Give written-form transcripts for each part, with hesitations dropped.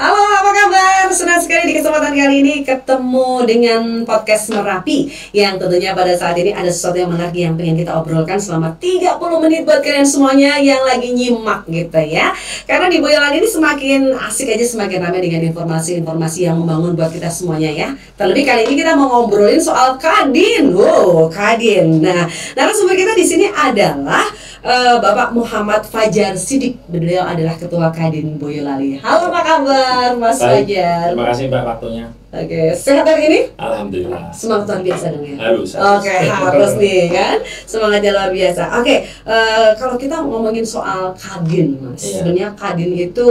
Halo, apa kabar? Senang sekali di kesempatan kali ini ketemu dengan podcast Merapi, yang tentunya pada saat ini ada sesuatu yang menarik yang pengen kita obrolkan selama 30 menit buat kalian semuanya yang lagi nyimak gitu ya. Karena di Boyolali ini semakin asik aja, semakin ramai dengan informasi-informasi yang membangun buat kita semuanya ya. Terlebih kali ini kita mau ngobrolin soal Kadin. Wow, Kadin. Nah, narasumber kita di sini adalah Bapak Muhammad Fajar Sidik. Beliau adalah Ketua Kadin Boyolali. Halo, apa kabar Mas Fajar? Terima kasih Mbak waktunya. Oke, sehat hari ini? Alhamdulillah. Semangat luar biasa dong ya? Harus. Oke, harus nih kan? Semangatnya luar biasa. Oke, kalau kita ngomongin soal Kadin Mas, sebenarnya Kadin itu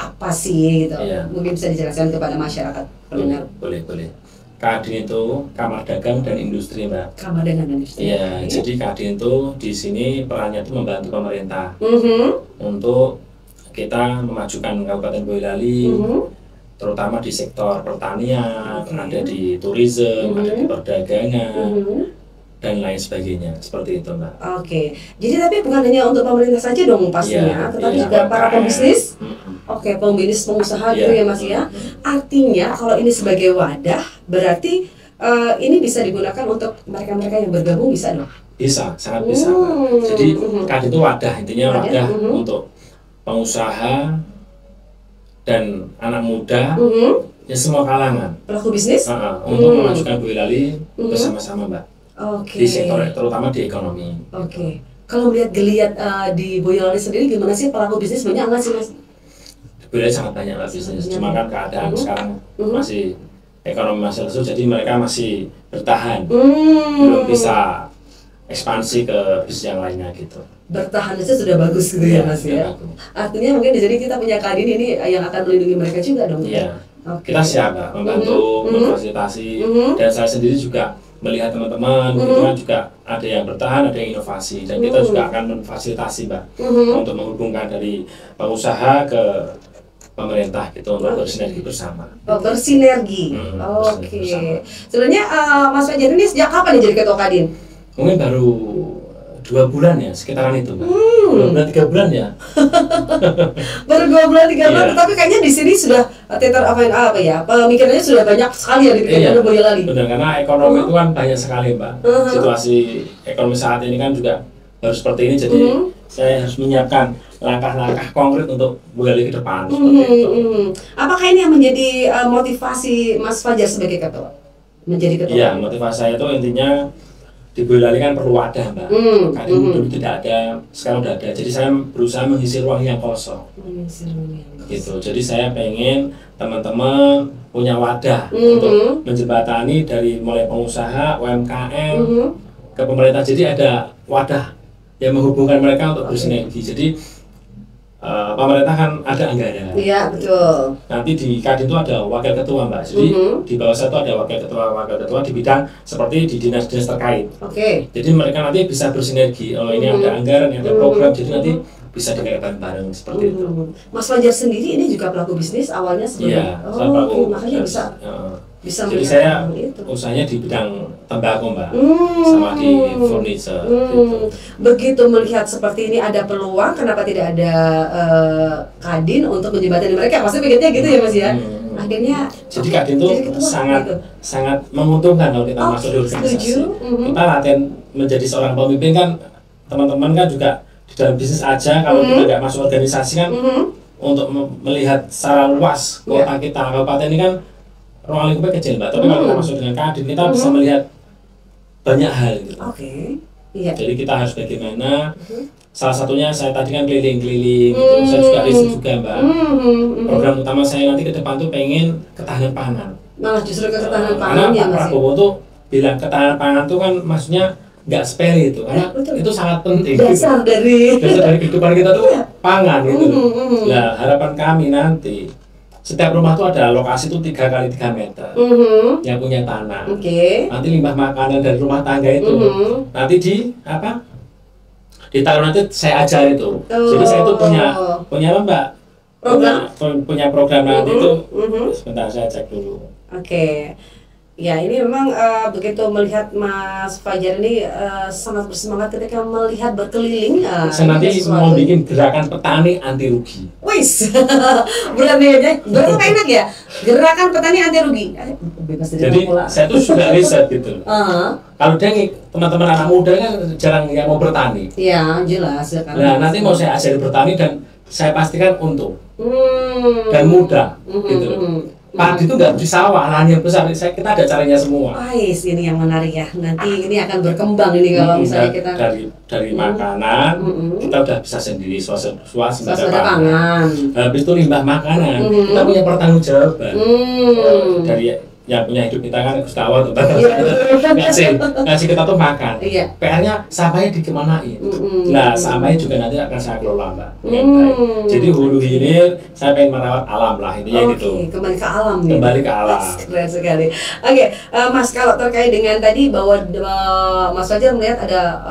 apa sih gitu? Mungkin bisa dijelaskan kepada masyarakat pendengar. Boleh. Kadin itu Kamar Dagang dan Industri, Mbak. Kamar Dagang dan Industri. Iya, jadi Kadin itu di sini perannya itu membantu pemerintah untuk kita memajukan Kabupaten Boyolali, terutama di sektor pertanian, ada di tourism, ada di perdagangan, dan lain sebagainya, seperti itu, Mbak. Oke, jadi tapi bukan hanya untuk pemerintah saja dong pastinya, tetapi juga para pembisnis. Oke, pembisnis, pengusaha gitu ya Mas ya. Artinya kalau ini sebagai wadah, berarti ini bisa digunakan untuk mereka-mereka yang bergabung, bisa dong? Bisa, sangat bisa, Mbak. Jadi Kadin itu wadah, intinya wadah untuk pengusaha dan anak muda, ya semua kalangan. Pelaku bisnis? Untuk memajukan Boyolali bersama-sama, Mbak. Di sektor, terutama di ekonomi. Oke. Kalau melihat geliat di Boyolali sendiri, gimana sih pelaku bisnis, banyak nggak sih Mas? Boyolali sangat banyak lah bisnis, cuma kan keadaan sekarang masih ekonomi masih lesu, jadi mereka masih bertahan, belum bisa ekspansi ke bisnis yang lainnya gitu. Bertahan aja sudah bagus gitu ya Mas ya. Artinya mungkin di sini kita punya Kadin ini yang akan melindungi mereka juga dong. Iya. Kita siap Mbak, membantu, memfasilitasi, dan saya sendiri juga melihat teman-teman itu kan juga ada yang bertahan, ada yang inovasi, dan kita juga akan memfasilitasi Mbak untuk menghubungkan dari pengusaha ke pemerintah gitu untuk bersinergi bersama. Bersinergi. Oke. Sebenarnya Mas Fajar ini sejak kapan nih jadi Ketua Kadin? Mungkin baru 2 bulan ya, sekitaran itu Mbak. 2 bulan 3 bulan ya. Baru 2 bulan 3 bulan, tapi kayaknya di sini sudah apa ya? Pemikirannya sudah banyak sekali ya di Kadin Boyolali. Benar, karena ekonomi itu kan banyak sekali Mbak. Situasi ekonomi saat ini kan juga harus seperti ini, jadi saya harus menyiapkan langkah-langkah konkret untuk Boyolali ke depan. Apakah ini yang menjadi motivasi Mas Fajar sebagai ketua? Menjadi ketua? Iya, motivasi saya itu intinya di Boyolali kan perlu wadah Mbak. Kadin dulu tidak ada, sekarang udah ada. Jadi saya berusaha mengisi ruang yang kosong. Gitu. Jadi saya pengen teman-teman punya wadah untuk menjembatani dari mulai pengusaha, UMKM ke pemerintah. Jadi ada wadah yang menghubungkan mereka untuk bersinergi. Jadi pemerintah kan ada anggaran. Iya, betul. Nanti di Kadin itu ada wakil ketua Mbak. Jadi di bawah saya itu ada wakil ketua di bidang seperti di dinas-dinas terkait. Jadi mereka nanti bisa bersinergi. Oh ini ada anggaran, ada program. Jadi nanti bisa dikaitkan bareng seperti itu. Mas Fajar sendiri ini juga pelaku bisnis awalnya sebelumnya. Makanya bisa jadi saya usahanya di bidang tembakau Mbak, sama di furniture gitu. Begitu melihat seperti ini ada peluang, kenapa tidak ada Kadin untuk menjembatani mereka? Pasti pikirnya gitu ya Mas ya. Akhirnya jadi Kadin itu sangat menguntungkan kalau kita masuk di organisasi. Kita latihan menjadi seorang pemimpin kan, teman-teman kan juga di dalam bisnis aja, kalau kita nggak masuk organisasi kan untuk melihat secara luas kota kita, kabupaten ini kan ruang lingkupnya kecil Mbak, tapi kalau kita masuk dengan Kadin kita bisa melihat banyak hal gitu. Jadi kita harus bagaimana, salah satunya saya tadi kan keliling-keliling gitu, saya juga riset juga Mbak. Program utama saya nanti ke depan tuh pengen ketahanan pangan. Malah justru ketahanan pangan ya Mas. Karena Pak Prabowo tuh bilang ketahanan pangan tuh kan maksudnya nggak sepele itu, karena itu sangat penting. Dasar dari kehidupan kita tuh pangan gitu. Nah harapan kami nanti setiap rumah tuh ada lokasi tuh 3 x 3 meter yang punya tanah. Nanti limbah makanan dari rumah tangga itu nanti ditaruh, nanti saya ajar itu. Jadi saya tuh punya apa Mbak? Punya program nanti itu. Sebentar saya cek dulu. Ya, ini memang begitu melihat Mas Fajar ini sangat bersemangat ketika melihat berkeliling. Saya nanti mau bikin gerakan petani anti rugi. Wis, berani aja. Berapa enak ya? Gerakan petani anti rugi. Bebas dari jadi saya tuh sudah riset gitu. Kalau teman-teman anak muda kan jarang yang mau bertani. Iya, jelas. Nah, nanti mau saya ajari bertani dan saya pastikan untung dan mudah gitu. Padi itu nggak di sawah, lahan yang besar. Kita ada caranya semua. Ais, ini yang menarik ya. Nanti ini akan berkembang ini kalau misalnya kita dari makanan kita udah bisa sendiri swasembada pangan. Habis itu limbah makanan kita punya pertanggungjawaban dari yang punya hidup kita kan Gusti Allah tuh ngasih kita tuh makan. PR-nya sampahnya dikemanain. Nah, sampahnya juga nanti akan saya kelola, Mbak. Jadi hulu hilir saya pengen merawat alam lah intinya gitu. Kembali ke alam nih. Kembali ke alam. Keren sekali. Oke, Mas, kalau terkait dengan tadi bahwa Mas Fajar melihat ada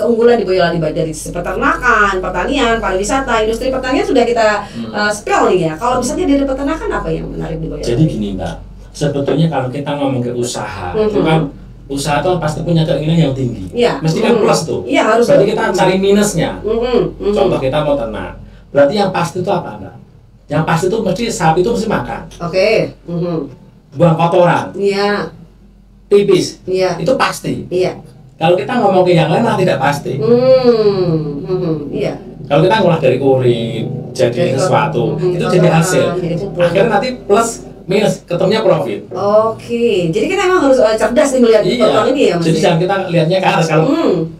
keunggulan di Boyolali dari peternakan, pertanian, pariwisata, industri pertanian sudah kita spell nih ya. Kalau misalnya dari peternakan apa yang menarik di Boyolali? Jadi gini, Mbak. Sebetulnya kalau kita ngomong ke usaha, itu kan usaha tuh pasti punya keinginan yang tinggi. Mesti kan plus tuh. Harus. Berarti kita cari minusnya. Contoh kita mau ternak. Berarti yang pasti itu apa, Mbak? Yang pasti itu mesti sapi itu mesti makan. Buang kotoran. Pipis. Itu pasti. Kalau kita ngomong ke yang lain malah tidak pasti. Kalau kita ngolah dari urin jadi sesuatu, itu jadi hasil. Akhirnya nanti plus minus, ketemunya profit. Jadi kita emang harus cerdas nih melihat peluang ini ya, Mas. Jadi jangan kita lihatnya ke atas kalau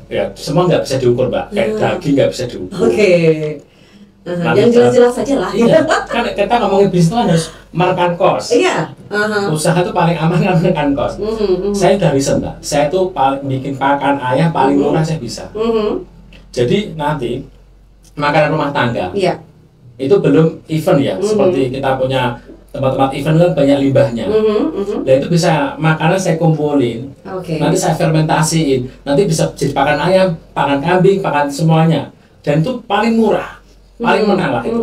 ya semua nggak bisa diukur, Mbak. Kayak daging nggak bisa diukur. Yang jelas-jelas saja lah. Kan kita ngomongin bisnis kan harus menekan cost. Usaha itu paling aman kan menekan cost. Saya udah riset, Mbak. Saya tuh paling bikin pakan ayam paling murah saya bisa. Jadi nanti makanan rumah tangga itu belum event ya, seperti kita punya tempat-tempat event kan banyak limbahnya. Dan itu bisa makanan saya kumpulin, nanti saya fermentasiin, nanti bisa jadi pakan ayam, pakan kambing, pakan semuanya. Dan itu paling murah, paling menang lah itu.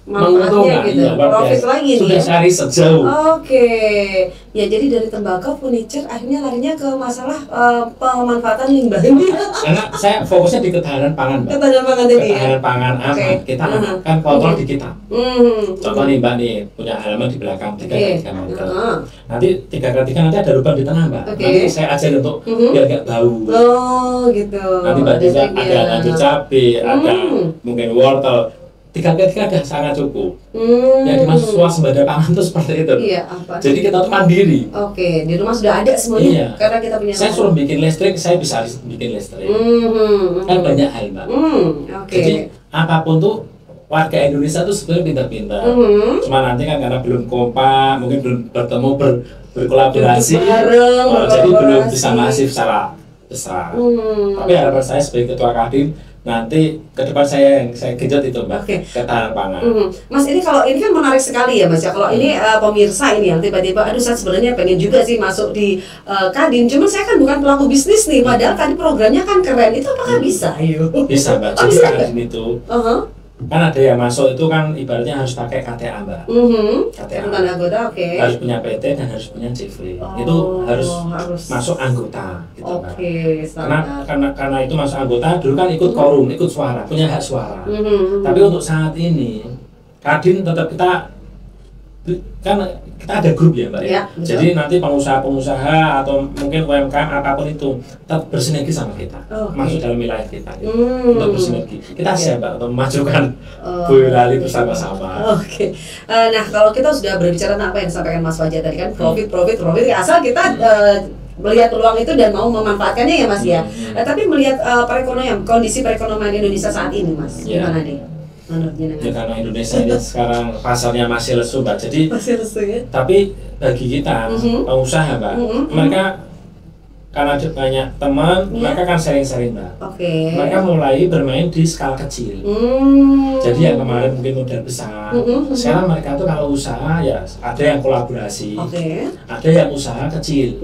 Menguntungkan gitu. Profit lagi nih. Sudah saya riset jauh. Ya jadi dari tembakau, furniture akhirnya larinya ke masalah pemanfaatan limbah ini. Karena saya fokusnya di ketahanan pangan, Mbak. Ketahanan pangan tadi ya. Ketahanan pangan aman. Kita kan kontrol di kita. Contoh nih, Mbak, nih punya halaman di belakang 3x3 meter. Nanti 3x3 nanti ada lubang di tengah, Mbak. Nanti saya ajarin untuk biar nggak bau. Gitu. Nanti Mbak juga ada lanjut cabai, ada mungkin wortel. 3x3 ada sangat cukup. Yang dimaksud swasembada pangan itu seperti itu. Jadi kita tuh mandiri. Di rumah sudah ada semuanya. Karena kita punya. Saya suruh bikin listrik, saya bisa bikin listrik. Kan banyak hal, Mbak. Jadi apapun tuh warga Indonesia tuh sebenarnya pintar-pintar. Cuma nanti kan karena belum kompak, mungkin belum bertemu berkolaborasi, jadi belum bisa masif secara besar. Tapi harapan saya sebagai ketua Kadin nanti ke depan saya genjot itu, Mbak, ketahanan pangan. Mas, ini kalau ini kan menarik sekali ya, Mas ya. Kalau ini pemirsa ini yang tiba-tiba aduh saya sebenarnya pengen juga sih masuk di Kadin, cuman saya kan bukan pelaku bisnis nih, padahal tadi programnya kan keren. Itu apakah bisa? Ayo. Bisa, Mbak. Jadi Kadin itu kan ada yang masuk itu kan ibaratnya harus pakai KTA, Mbak. KTA. Anggota, harus punya PT dan harus punya CV. Itu harus masuk anggota gitu, Mbak. Karena itu masuk anggota dulu kan ikut quorum, ikut suara, punya hak suara. Tapi untuk saat ini Kadin tetap kita ada grup ya, Mbak ya. Jadi nanti pengusaha-pengusaha atau mungkin UMKM apapun itu tetap bersinergi sama kita, masuk dalam wilayah kita ya. Untuk bersinergi. Kita siap, Mbak, untuk memajukan Boyolali bersama-sama. Nah, kalau kita sudah berbicara tentang apa yang disampaikan Mas Fajar tadi kan profit asal kita melihat peluang itu dan mau memanfaatkannya ya, Mas ya. Tapi melihat kondisi perekonomian Indonesia saat ini, Mas, gimana nih? Ya, karena Indonesia ini sekarang pasarnya masih lesu, Mbak. Jadi tapi bagi kita pengusaha, Mbak, mereka karena ada banyak teman, mereka kan sharing-sharing, Mbak. Mereka mulai bermain di skala kecil. Jadi yang kemarin mungkin modal besar. Sekarang mereka tuh kalau usaha ya ada yang kolaborasi, ada yang usaha kecil.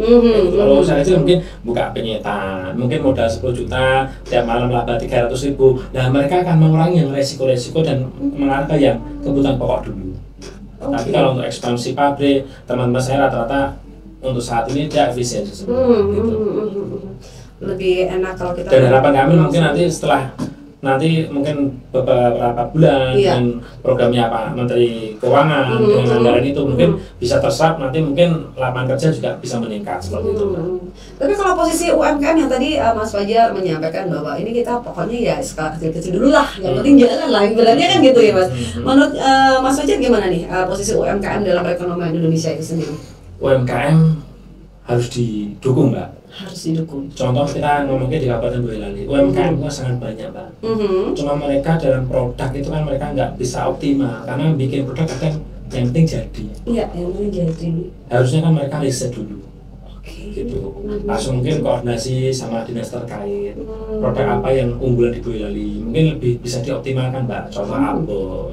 Kalau usaha kecil mungkin buka penyetan, mungkin modal 10 juta, tiap malam laba 300.000. Nah, mereka akan mengurangi yang resiko-resiko dan mengarah ke yang kebutuhan pokok dulu. Tapi kalau untuk ekspansi pabrik, teman-teman saya rata-rata untuk saat ini dia efisien semua gitu. Lebih enak kalau kita. Dan harapan kami mungkin nanti mungkin beberapa bulan dengan programnya Pak Menteri Keuangan dengan anggaran itu mungkin bisa terserap, nanti mungkin lapangan kerja juga bisa meningkat seperti itu. Tapi kalau posisi UMKM yang tadi Mas Fajar menyampaikan bahwa ini kita pokoknya ya skala kecil-kecil dulu lah, yang penting jalan lah, ibaratnya kan gitu ya Mas. Menurut Mas Fajar gimana nih posisi UMKM dalam perekonomian Indonesia itu sendiri? UMKM harus didukung Mbak. Harus didukung. Contoh kita ngomongnya di Kabupaten Boyolali, UMKM itu sangat banyak Mbak. Cuma mereka dalam produk itu kan mereka nggak bisa optimal karena bikin produk kadang yang penting jadi. Iya, yang penting jadi. Harusnya kan mereka riset dulu. Gitu. Langsung mungkin koordinasi sama dinas terkait produk apa yang unggulan di Boyolali mungkin lebih bisa dioptimalkan Mbak. Contoh abon,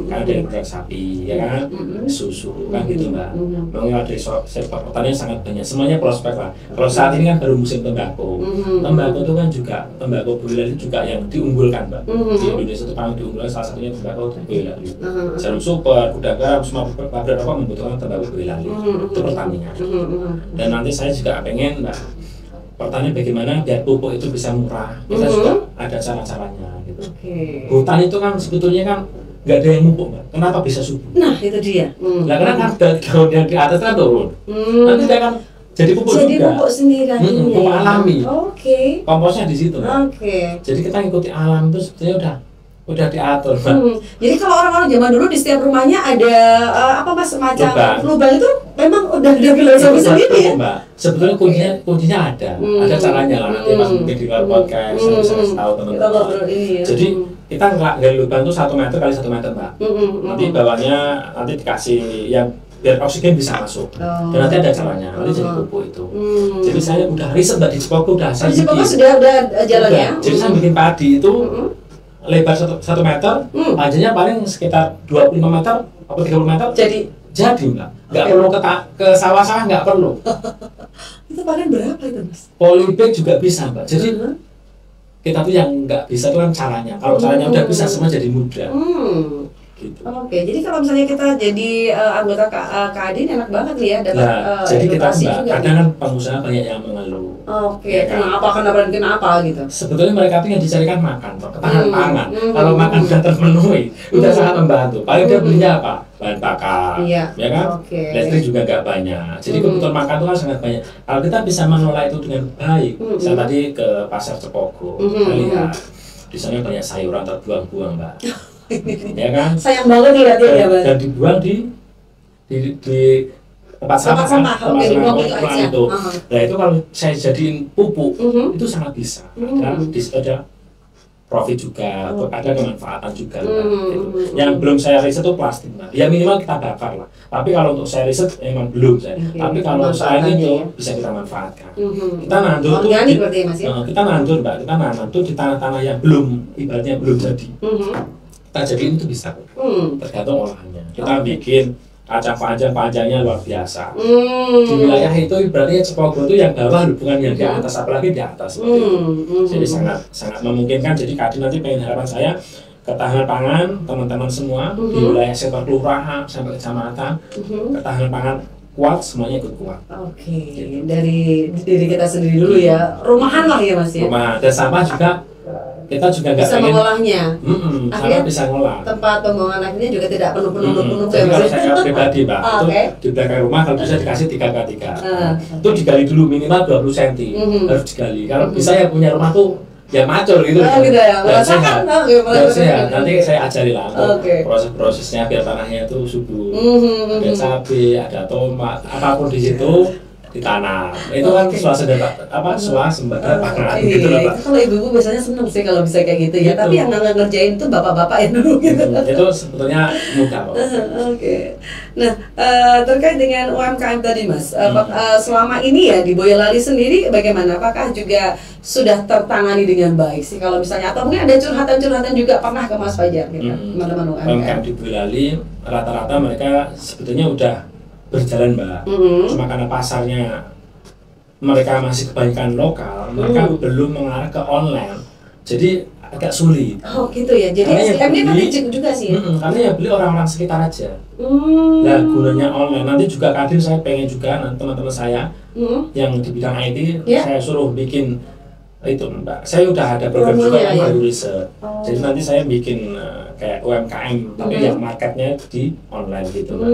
kan ada produk sapi ya kan, susu kan gitu Mbak. Mungkin dari sektor pertanian sangat banyak, semuanya prospek lah. Kalau saat ini kan baru musim tembakau, tembakau itu kan juga tembakau Boyolali juga yang diunggulkan Mbak. Di Indonesia itu paling diunggulkan salah satunya tembakau Boyolali. Jarum super, kuda garam, semua pabrik rokok membutuhkan tembakau Boyolali. Itu pertanian. Dan nanti saya juga pengen Mbak, pertanyaan bagaimana biar pupuk itu bisa murah, kita juga ada cara-caranya gitu. Hutan itu kan sebetulnya kan nggak ada yang pupuk Mbak, kenapa bisa subur? Nah itu dia. Nah karena kan daun yang di atas kan turun, nanti dia kan jadi pupuk jadi juga. Pupuk sendiri. Pupuk alami. Komposnya di situ. Jadi kita ngikuti alam itu sebetulnya udah diatur Mbak. Jadi kalau orang-orang zaman dulu di setiap rumahnya ada apa Mas, semacam lubang itu memang udah filosofi sendiri ya Mbak. Sebetulnya kuncinya ada caranya lah, nanti Mas mungkin di luar podcast saya bisa kasih tahu teman-teman. Jadi kita nggak gali lubang itu 1 meter kali 1 meter Mbak. Nanti bawahnya nanti dikasih yang biar oksigen bisa masuk. Dan nanti ada caranya, nanti jadi pupuk itu. Jadi saya udah riset Mbak, di Cipogo udah saya bikin. Di Cipogo sudah jalan ya. Jadi saya bikin padi itu lebar 1 meter, panjangnya paling sekitar 25 meter atau 30 meter. Jadi Mbak, nggak perlu ke sawah-sawah, nggak perlu. Itu panen berapa itu Mas? Polybag juga bisa Mbak. Jadi kita tuh yang nggak bisa itu kan caranya. Kalau caranya udah bisa, semua jadi mudah. Gitu. Jadi kalau misalnya kita jadi anggota Kadin enak banget nih ya dapat jadi kita juga. Kadang kan pengusaha banyak yang mengeluh. Ya kan? Kenapa gitu? Sebetulnya mereka tuh yang dicarikan makan, ketahanan pangan. Kalau makan sudah terpenuhi, udah sangat membantu. Paling dia belinya apa? Bahan bakar, ya kan? Listrik juga nggak banyak. Jadi kebutuhan makan itu kan sangat banyak. Kalau kita bisa mengelola itu dengan baik, saya tadi ke pasar Cipogo, kita lihat di sana banyak sayuran terbuang-buang Mbak. Ya kan? Sayang banget lihatnya ya Mbak. Dan dibuang di tempat sampah itu. Nah itu kalau saya jadiin pupuk itu sangat bisa. Dan di situ ada profit juga, ada kemanfaatan juga. Gitu. Yang belum saya riset itu plastik Mbak. Ya minimal kita bakar lah. Tapi kalau untuk saya riset memang belum saya. Tapi kalau saya itu bisa kita manfaatkan. Kita nandur tuh kita nandur Mbak, kita nandur tuh di tanah-tanah yang belum, ibaratnya belum jadi. Kita jadiin itu bisa, tergantung olahannya. Kita bikin panjang-panjangnya luar biasa. Di wilayah itu berarti Cipogo itu yang bawah bukan yang di atas, apalagi di atas. Jadi sangat memungkinkan. Jadi Kadin nanti pengen harapan saya ketahanan pangan teman-teman semua di wilayah sektor kelurahan sampai kecamatan, ketahanan pangan kuat, semuanya ikut kuat. Gitu. Dari diri kita sendiri dulu ya, rumahan lah ya Mas ya. Rumahan dan sampah juga. Kita juga nggak bisa mengolahnya. Akhirnya bisa ngolah. Tempat pembuangan akhirnya juga tidak penuh. Jadi kalau saya pribadi Pak, itu di belakang rumah kalau bisa dikasih 3x3. Itu digali dulu minimal 20 cm harus digali. Kalau bisa yang punya rumah tuh ya macul gitu. Dan sehat. Nanti saya ajari lah proses-prosesnya biar tanahnya itu subur. Ada cabai, ada tomat, apapun di situ ditanam. Itu kan swasembada pangan gitu lah Pak. Kalau ibu-ibu biasanya seneng sih kalau bisa kayak gitu ya. Tapi yang nggak ngerjain itu bapak-bapak yang dulu gitu. Itu sebetulnya mudah kok. Nah, terkait dengan UMKM tadi Mas, selama ini ya di Boyolali sendiri bagaimana? Apakah juga sudah tertangani dengan baik sih kalau misalnya, atau mungkin ada curhatan-curhatan juga pernah ke Mas Fajar gitu, teman-teman UMKM di Boyolali rata-rata mereka sebetulnya udah berjalan Mbak. Cuma karena pasarnya mereka masih kebanyakan lokal, mereka belum mengarah ke online. Jadi agak sulit. Oh gitu ya, jadi SDM-nya penting juga sih. Karena yang beli orang-orang sekitar aja. Nah gunanya online, nanti juga Kadin saya pengen juga nanti teman-teman saya yang di bidang IT, saya suruh bikin itu Mbak, saya udah ada program juga yang baru riset. Jadi nanti saya bikin kayak UMKM, tapi yang marketnya di online gitu Mbak.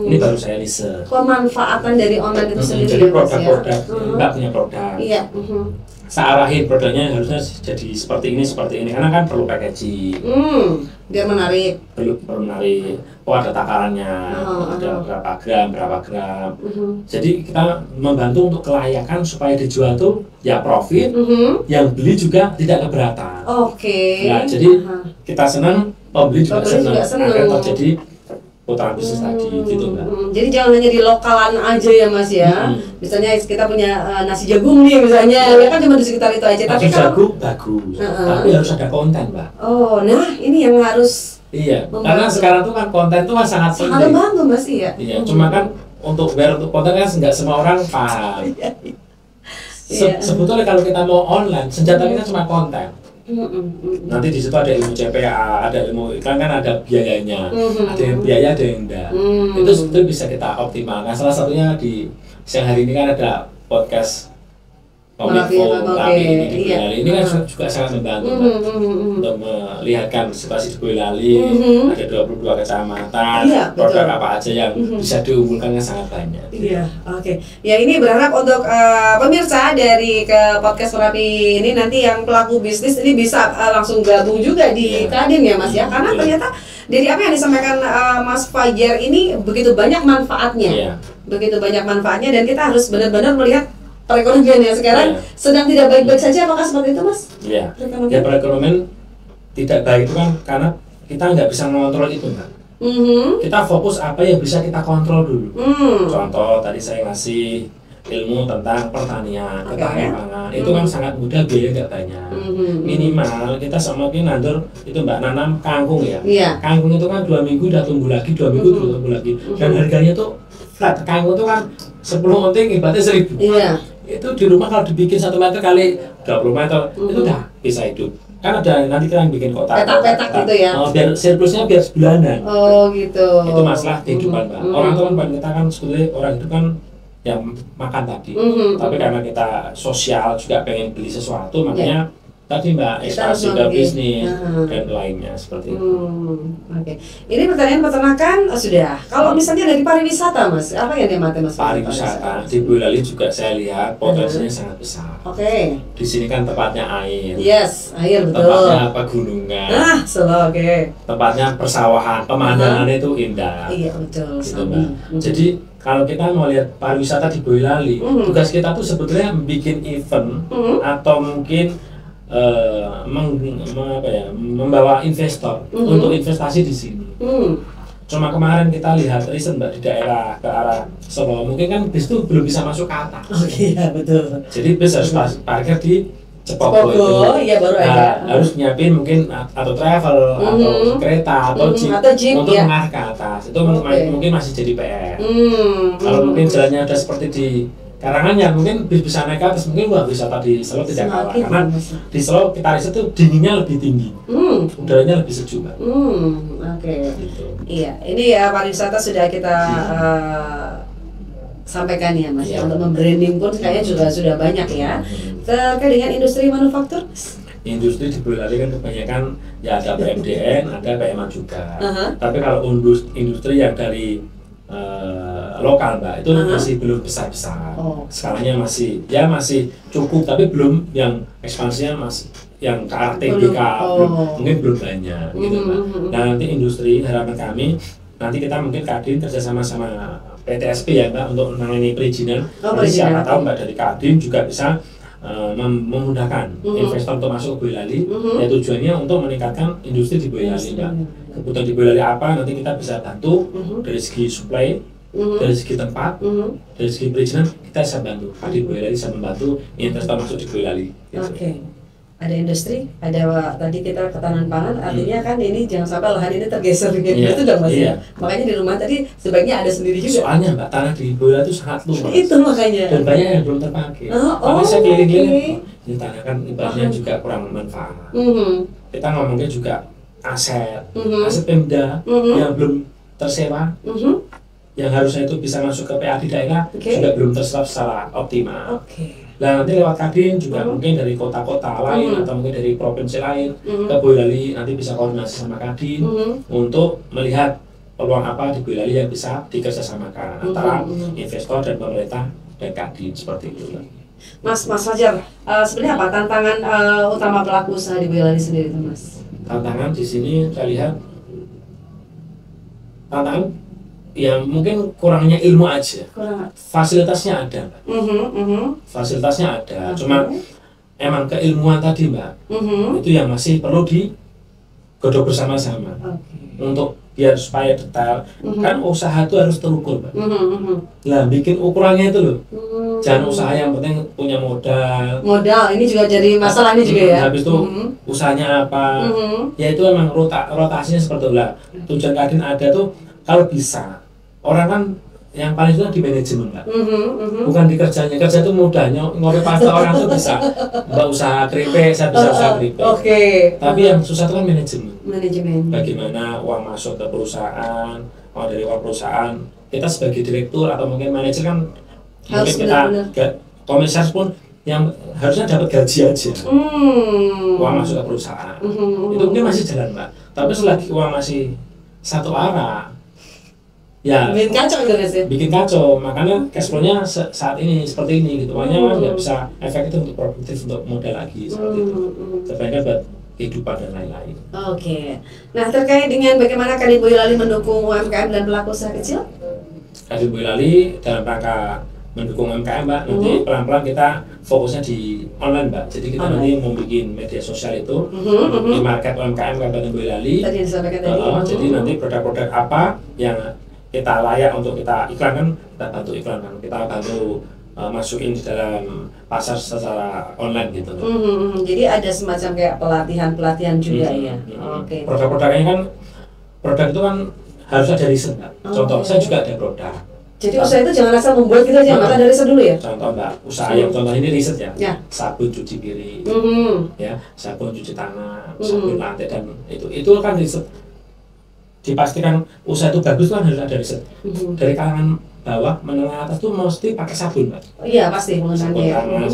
Ini baru saya riset. Pemanfaatan dari online itu sendiri. Jadi produk-produk, Mbak punya produk. Iya. Saya arahin produknya harusnya jadi seperti ini, karena kan perlu packaging. Biar menarik. Perlu menarik. Oh ada takarannya, ada berapa gram. Jadi kita membantu untuk kelayakan supaya dijual tuh ya profit, yang beli juga tidak keberatan. Oke. Nah jadi kita senang, pembeli juga senang. Akan terjadi putaran bisnis tadi gitu Mbak. Jadi jangan hanya di lokalan aja ya Mas ya. Misalnya kita punya nasi jagung nih misalnya, ya kan cuma di sekitar itu aja. Tapi jagung bagus, tapi harus ada konten Mbak. Oh, nah ini yang harus. Iya, karena sekarang tuh kan konten tuh kan sangat penting. Sangat membantu Mas iya. Iya, cuma kan untuk konten kan nggak semua orang paham. Sebetulnya kalau kita mau online, senjata kita cuma konten. Nanti di situ ada ilmu CPA, ada ilmu iklan kan ada biayanya, ada yang biaya, ada yang enggak. Itu sebetulnya bisa kita optimalkan. Salah satunya di siang hari ini kan ada podcast Boyolali ini kan juga sangat membantu untuk melihatkan situasi di Boyolali. Ada 22 kecamatan, produk apa aja yang bisa diunggulkan yang sangat banyak. Iya, oke. Ya ini berharap untuk pemirsa dari ke podcast Merapi ini nanti yang pelaku bisnis ini bisa langsung gabung juga di Kadin ya Mas ya, karena ternyata dari apa yang disampaikan Mas Fajar ini begitu banyak manfaatnya, begitu banyak manfaatnya dan kita harus benar-benar melihat perekonomian yang sekarang sedang tidak baik-baik saja, apakah seperti itu Mas? Iya, ya perekonomian tidak baik itu kan karena kita nggak bisa mengontrol itu kan. Kita fokus apa yang bisa kita kontrol dulu. Contoh tadi saya ngasih ilmu tentang pertanian, ketahanan pangan, itu kan sangat mudah, biaya nggak banyak. Minimal kita semakin nandur itu Mbak nanam kangkung ya. Kangkung itu kan 2 minggu udah tumbuh lagi, 2 minggu tumbuh lagi, dan harganya tuh flat. Kangkung itu kan 10 onting ibaratnya 1.000. Itu di rumah kalau dibikin 1 meter kali 20 meter itu udah bisa hidup. Kan ada nanti kita yang bikin kotak petak-petak gitu ya. Biar surplusnya biar sebulanan. Oh gitu. Itu masalah kehidupan Mbak. Orang itu kan kita kan sebetulnya orang itu kan yang makan tadi. Tapi karena kita sosial juga pengen beli sesuatu, makanya tadi Mbak ekspansi ke bisnis dan lainnya seperti itu. Oke. Ini pertanyaan peternakan sudah. Kalau misalnya dari pariwisata Mas, apa yang diamati Mas? Pariwisata di Boyolali juga saya lihat potensinya sangat besar. Di sini kan tempatnya air. Yes, air betul. Tempatnya pegunungan. Oke. Tempatnya persawahan, pemandangannya itu indah. Iya betul. Gitu Mbak. Jadi kalau kita mau lihat pariwisata di Boyolali, tugas kita tuh sebetulnya bikin event atau mungkin membawa investor untuk investasi di sini. Cuma kemarin kita lihat riset Mbak di daerah ke arah Solo, mungkin kan bis itu belum bisa masuk ke atas. Iya betul. Jadi bis harus parkir di Cepogo itu. Iya baru ada. Harus nyiapin mungkin atau travel atau kereta atau jeep untuk mengarah ke atas. Itu mungkin masih jadi PR. Kalau mungkin jalannya ada seperti di Karanganyar mungkin bisa naik ke atas, mungkin wisata di Solo tidak kalah karena di Solo kita riset itu dinginnya lebih tinggi, udaranya lebih sejuk. Gitu. Iya, ini ya pariwisata sudah kita sampaikan ya Mas. Untuk membranding pun kayaknya juga sudah banyak ya. Terkait dengan industri manufaktur? Industri di Boyolali kan kebanyakan ya ada PMDN, ada PMA juga. Tapi kalau industri yang dari lokal Mbak itu masih belum besar-besar. Skalanya masih cukup tapi belum yang ekspansinya masih yang ke arah TBK mungkin belum banyak gitu Mbak. Nah nanti industri harapan kami nanti kita mungkin Kadin kerjasama sama PTSP ya Mbak untuk menangani perizinan. Siapa tahu Mbak dari Kadin juga bisa memudahkan investor untuk masuk ke Boyolali. Ya tujuannya untuk meningkatkan industri di Boyolali Mbak. Kebutuhan di Boyolali apa nanti kita bisa bantu dari segi supply, dari segi tempat, dari segi perizinan kita bisa bantu. Di Boyolali bisa membantu investor masuk di Boyolali. Gitu. Ada industri, ada tadi kita ketahanan pangan, artinya kan ini jangan sampai lahan ini tergeser gitu dong Mas. Makanya di rumah tadi sebaiknya ada sendiri juga. Soalnya Mbak tanah di Boyolali itu sangat luas. Itu makanya. Dan banyak yang belum terpakai. Makanya saya keliling-keliling. ditanyakan ibaratnya juga kurang manfaat. Kita ngomongnya juga aset Pemda yang belum tersewa, yang harusnya itu bisa masuk ke PA di daerah juga belum terserap secara optimal. Nah nanti lewat Kadin juga mungkin dari kota-kota lain atau mungkin dari provinsi lain ke Boyolali nanti bisa koordinasi sama Kadin untuk melihat peluang apa di Boyolali yang bisa dikerjasamakan antara investor dan pemerintah dan Kadin seperti itu. Mas Fajar, sebenarnya apa tantangan utama pelaku usaha di Boyolali sendiri itu, Mas? Tantangan di sini saya lihat tantangan yang mungkin kurangnya ilmu aja. Fasilitasnya ada, fasilitasnya ada, cuma emang keilmuan tadi Mbak, itu yang masih perlu digodok bersama-sama untuk biar supaya detail. Kan usaha itu harus terukur Mbak. Nah bikin ukurannya itu loh, jangan usaha yang penting punya modal ini juga jadi masalah ini juga ya. Habis itu usahanya apa, ya itu emang rotasinya seperti itu lah. Tujuan Kadin ada tuh kalau bisa orang kan yang paling susah di manajemen Mbak, bukan di kerjanya. Kerja itu mudahnya ngopi pasta orang tuh bisa, Mbak usaha keripik, saya bisa usaha keripik. Tapi yang susah itu kan manajemen. Bagaimana uang masuk ke perusahaan, uang dari uang perusahaan, kita sebagai direktur atau mungkin manajer kan harus mungkin kita komisaris pun yang harusnya dapat gaji aja, uang masuk ke perusahaan, itu mungkin masih jalan Mbak. Tapi selagi uang masih satu arah, ya bikin kacau, makanya cash flow-nya saat ini seperti ini gitu. Makanya nggak bisa efektif untuk produktif untuk modal lagi seperti itu. Terbaiknya buat kehidupan dan lain-lain. Nah terkait dengan bagaimana Kadin Boyolali mendukung UMKM dan pelaku usaha kecil? Kadin Boyolali dalam rangka mendukung UMKM Mbak, nanti pelan-pelan kita fokusnya di online Mbak. Jadi kita nanti mau bikin media sosial itu di market UMKM Kabupaten Boyolali. Jadi nanti produk-produk apa yang kita layak untuk kita iklankan, kita bantu iklankan, kita bantu masukin di dalam pasar secara online gitu. Jadi ada semacam kayak pelatihan juga ya. Produk-produknya kan, produk itu kan harus ada riset Mbak. Contoh saya juga ada produk. Jadi usaha itu jangan asal membuat gitu aja, maka dari riset dulu ya. Contoh Mbak, usaha yang contoh ini riset ya. Sabun cuci piring, ya, sabun cuci tangan, sabun lantai dan itu kan riset. Dipastikan usaha itu bagus kan harus ada riset. Dari kalangan bawah menengah atas tuh mesti pakai sabun Mbak. Iya pasti menggunakannya.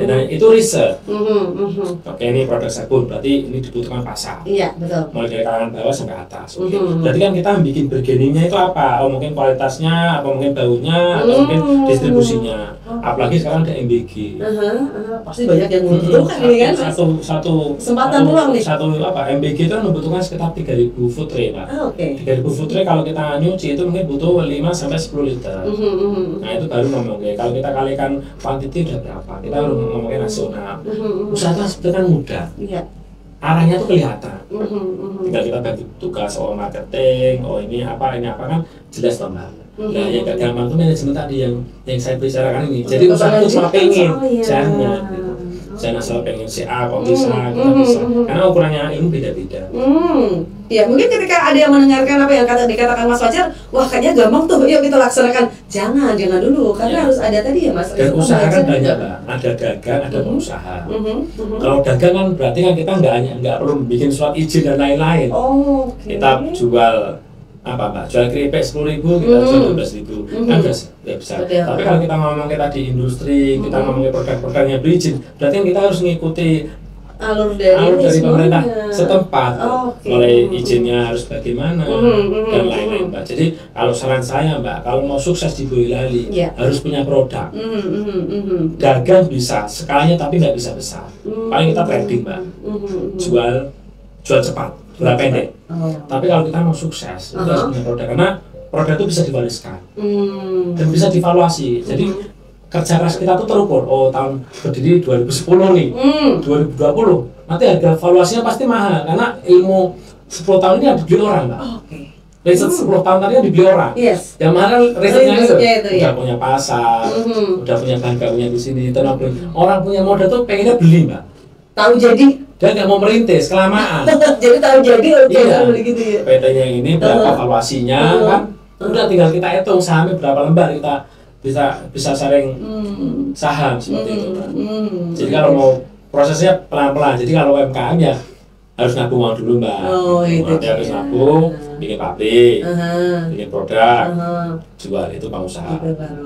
Nah itu riset. Oke ini produk sabun berarti ini dibutuhkan pasar. Iya betul. Mulai dari kalangan bawah sampai atas. Berarti kan kita bikin bargainingnya itu apa? Oh mungkin kualitasnya, apa mungkin baunya, atau mungkin distribusinya. Apalagi sekarang ada MBG. Pasti banyak yang membutuhkan ini kan. Satu kesempatan peluang nih. Satu MBG itu kan membutuhkan sekitar 3.000 food tray Pak. 3.000 food tray kalau kita nyuci itu mungkin butuh 5 sampai 10 liter. Nah itu baru ngomongnya. Kalau kita kalikan quantity udah berapa, kita harus ngomongin nasional. Usaha itu sebetulnya kan mudah. Arahnya tuh kelihatan. Tinggal kita bagi tugas, marketing, ini apa kan jelas toh Mbak. Nah yang gak gampang tuh manajemen tadi yang saya bicarakan ini. Jadi usaha itu cuma pengen, jangan asal pengen si A kok bisa, kita bisa. Karena ukurannya ilmu beda-beda. Ya mungkin ketika ada yang mendengarkan apa yang dikatakan Mas Fajar, wah kayaknya gampang tuh, yuk kita laksanakan. Jangan dulu, karena harus ada tadi ya Mas. Dan usaha kan banyak Mbak, ada dagang, ada pengusaha. Kalau dagang kan berarti kan kita nggak perlu bikin surat izin dan lain-lain. Kita jual apa Mbak, jual keripik 10.000, kita jual 12.000, kan ya bisa. Tapi kalau kita ngomong kita di industri, kita ngomongin produk-produk yang berizin, berarti kan kita harus ngikuti alur dari pemerintah setempat, mulai izinnya harus bagaimana dan lain-lain Mbak. Jadi kalau saran saya Mbak, kalau mau sukses di Boyolali harus punya produk. Dagang bisa sekalinya tapi nggak bisa besar. Paling kita trading Mbak, jual cepat, jual pendek. Tapi kalau kita mau sukses itu harus punya produk, karena produk itu bisa diwariskan dan bisa divaluasi. Jadi kerja keras kita tuh terukur. Tahun berdiri 2010 nih, 2020 nanti harga valuasinya pasti mahal karena ilmu 10 tahun ini dibeli orang Mbak. Riset 10 tahun tadi dibeli orang. Yang mahal risetnya itu udah punya pasar, udah punya bahan bakunya di sini. Orang punya modal tuh pengennya beli Mbak. Tahu jadi dan nggak mau merintis kelamaan. Jadi tahu jadi beli gitu ya. PT-nya ini berapa valuasinya kan? Udah tinggal kita hitung sahamnya berapa lembar, kita bisa saling saham seperti itu Mbak. Jadi kalau mau prosesnya pelan-pelan. Jadi kalau UMKM ya harus nabung uang dulu Mbak. Nanti harus nabung, bikin pabrik, bikin produk, jual, itu pengusaha.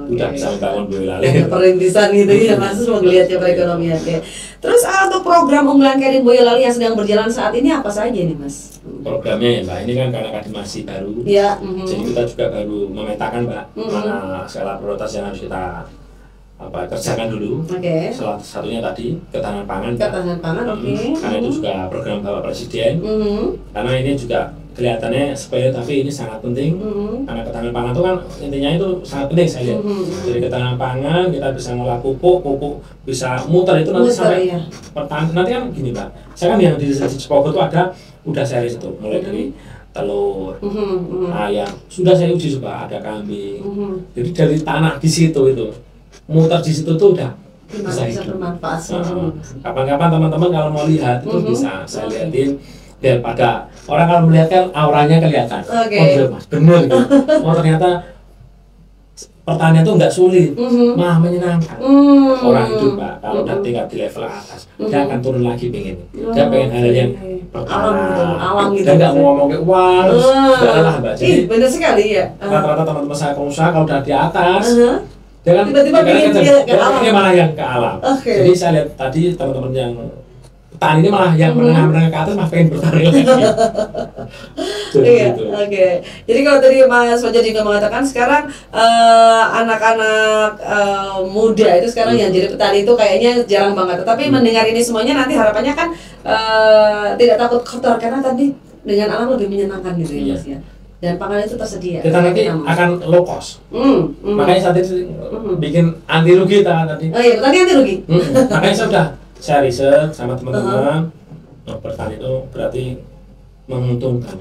Udah bisa membangun Boyolali. Ada perintisan gitu ya Mas, mau ngeliatnya perekonomian ya. Terus untuk program unggulan Kadin Boyolali yang sedang berjalan saat ini apa saja nih Mas? Programnya ya Mbak, ini kan karena Kadin masih baru. Ya. Jadi kita juga baru memetakan Mbak, mana skala prioritas yang harus kita kerjakan dulu. Salah satunya tadi ketahanan pangan. Ketahanan pangan, Karena itu juga program Bapak Presiden. Karena ini juga kelihatannya sepele tapi ini sangat penting. Karena ketahanan pangan itu kan intinya itu sangat penting saya lihat. Jadi ketahanan pangan, kita bisa ngolah pupuk bisa muter itu nanti sampai pertanian. Nanti kan gini Mbak, saya kan yang di Cepogo itu udah saya riset itu mulai dari telur, ayam, sudah saya uji coba, ada kambing. Jadi dari tanah di situ itu muter di situ tuh udah bisa bermanfaat. Kapan-kapan teman-teman kalau mau lihat itu bisa saya lihatin biar pada orang kalau melihat kan auranya kelihatan. Oh iya Mas, bener gitu. Oh ternyata pertanian itu nggak sulit, malah menyenangkan. Orang hidup Mbak kalau udah tinggal di level atas, dia akan turun lagi pengen. Dia pengen hal yang alam gitu. Dia nggak mau ngomong kayak wah, nggak lah Mbak. Jadi bener sekali ya. Rata-rata teman-teman saya pengusaha kalau udah di atas. Jangan tiba-tiba ke alam. Malah yang ke alam. Jadi saya lihat tadi teman-teman yang petani ini malah yang menengah ke atas malah pengen bertani lagi. Iya, Jadi kalau tadi Mas Fajar juga mengatakan sekarang anak-anak muda itu sekarang yang jadi petani itu kayaknya jarang banget. Tetapi mendengar ini semuanya nanti harapannya kan tidak takut kotor karena tadi dengan alam lebih menyenangkan gitu ya Mas ya. Dan pangan itu tersedia. Kita nanti akan low cost. Makanya saat itu bikin anti rugi tadi. Oh iya, petani anti rugi. Makanya saya riset sama teman-teman. Bertani itu berarti menguntungkan.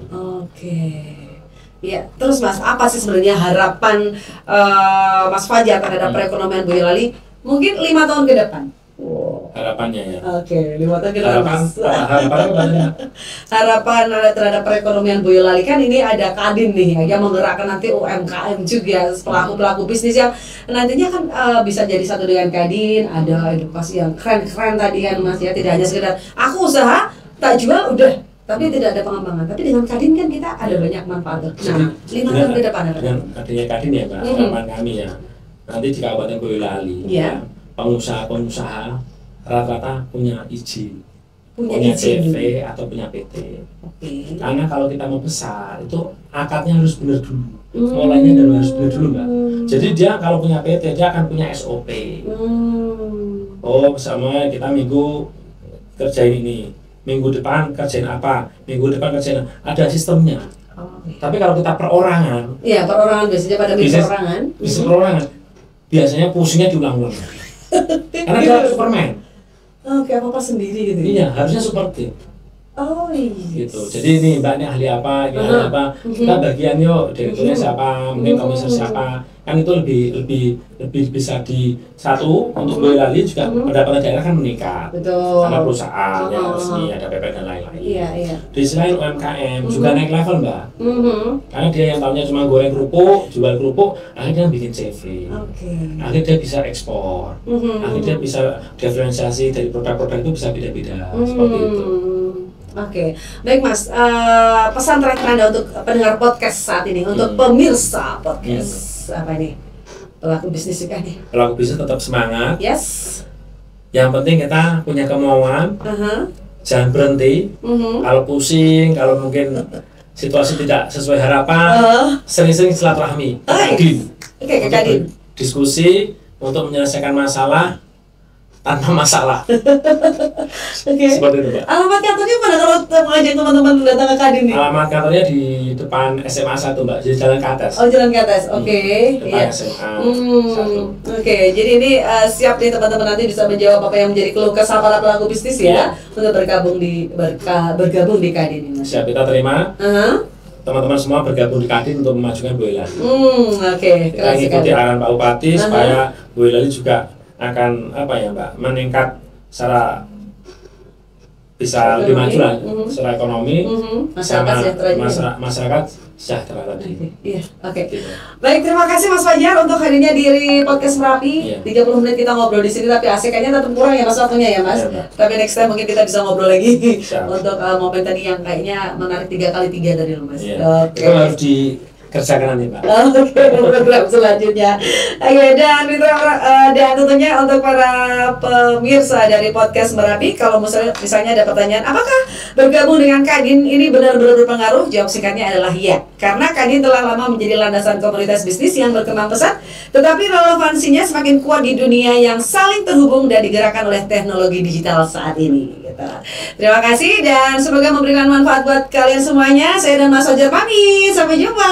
Ya, terus Mas, apa sih sebenarnya harapan Mas Fajar terhadap perekonomian Boyolali mungkin 5 tahun ke depan? Harapannya ya. 5 tahun ke depan. Harapan terhadap perekonomian Boyolali kan ini ada Kadin nih yang menggerakkan nanti UMKM juga, pelaku-pelaku bisnis yang nantinya kan bisa jadi satu dengan Kadin, ada edukasi yang keren-keren tadi kan Mas ya, tidak hanya sekedar aku usaha tak jual udah, tapi tidak ada pengembangan. Tapi dengan Kadin kan kita ada banyak manfaat. Nah, 5 tahun ke depan dengan adanya Kadin ya Mbak, harapan kami ya nanti di Kabupaten Boyolali pengusaha rata-rata punya izin, punya CV atau punya PT. Karena kalau kita mau besar itu akadnya harus benar dulu, mulainya harus benar dulu Mbak. Jadi dia kalau punya PT dia akan punya SOP. Sama kita minggu kerjain ini, minggu depan kerjain apa, minggu depan kerjain ada sistemnya. Tapi kalau kita perorangan, perorangan biasanya pada perorangan. Perorangan biasanya pusingnya diulang-ulang. Karena dia Superman. Apa sendiri gitu. Iya, harusnya seperti. Gitu. Jadi ini Mbak ini ahli apa, ini ahli apa. Kita bagian yuk, direkturnya siapa, mungkin komisar siapa. Kan itu lebih bisa di satu untuk Boyolali juga pendapatan daerah kan meningkat. Betul. Sama perusahaan yang resmi, ada PP dan lain-lain. Iya. Di selain UMKM juga naik level Mbak. Karena dia yang tahunya cuma goreng kerupuk, jual kerupuk, akhirnya dia bikin CV. Akhirnya dia bisa ekspor. Akhirnya dia bisa diferensiasi dari produk-produk itu bisa beda-beda seperti itu. Baik Mas, pesan terakhir Anda untuk pendengar podcast saat ini, untuk pemirsa podcast apa ini? Pelaku bisnis juga nih. Pelaku bisnis tetap semangat. Yes. Yang penting kita punya kemauan, jangan berhenti. Kalau pusing, kalau mungkin situasi tidak sesuai harapan, sering-sering silaturahmi ke Kadin. Ke Kadin. Diskusi untuk menyelesaikan masalah tanpa masalah. Seperti itu Pak. Alamat kantornya mana kalau mengajak teman-teman datang ke Kadin nih? Alamat kantornya di depan SMA 1 Mbak, jadi Jalan ke atas. Jalan ke atas, depan SMA 1. Jadi ini siap nih teman-teman nanti bisa menjawab apa yang menjadi keluh kesah para pelaku bisnis ya, untuk bergabung di Kadin ini. Siap, kita terima. Teman-teman semua bergabung di Kadin untuk memajukan Boyolali. Kita ikuti arahan Pak Bupati supaya Boyolali juga akan Mbak, meningkat secara bisa lebih maju lah secara ekonomi, masyarakat sejahtera tadi. Iya, oke. Baik, terima kasih Mas Fajar untuk hadirnya di podcast Merapi. 30 menit kita ngobrol di sini, tapi ASK-nya tetap kurang ya Mas waktunya ya Mas. Tapi next time mungkin kita bisa ngobrol lagi untuk momen tadi yang kayaknya menarik 3x3 tadi loh Mas. Oke. Itu harus dikerjakan nanti Pak. Oke, program selanjutnya. Oke, dan tentunya untuk para pemirsa dari podcast Merapi, kalau misalnya ada pertanyaan, apakah bergabung dengan Kadin ini benar-benar berpengaruh? Jawab singkatnya adalah iya. Karena Kadin telah lama menjadi landasan komunitas bisnis yang berkembang pesat, tetapi relevansinya semakin kuat di dunia yang saling terhubung dan digerakkan oleh teknologi digital saat ini. Terima kasih dan semoga memberikan manfaat buat kalian semuanya. Saya dan Mas Fajar pamit. Sampai jumpa.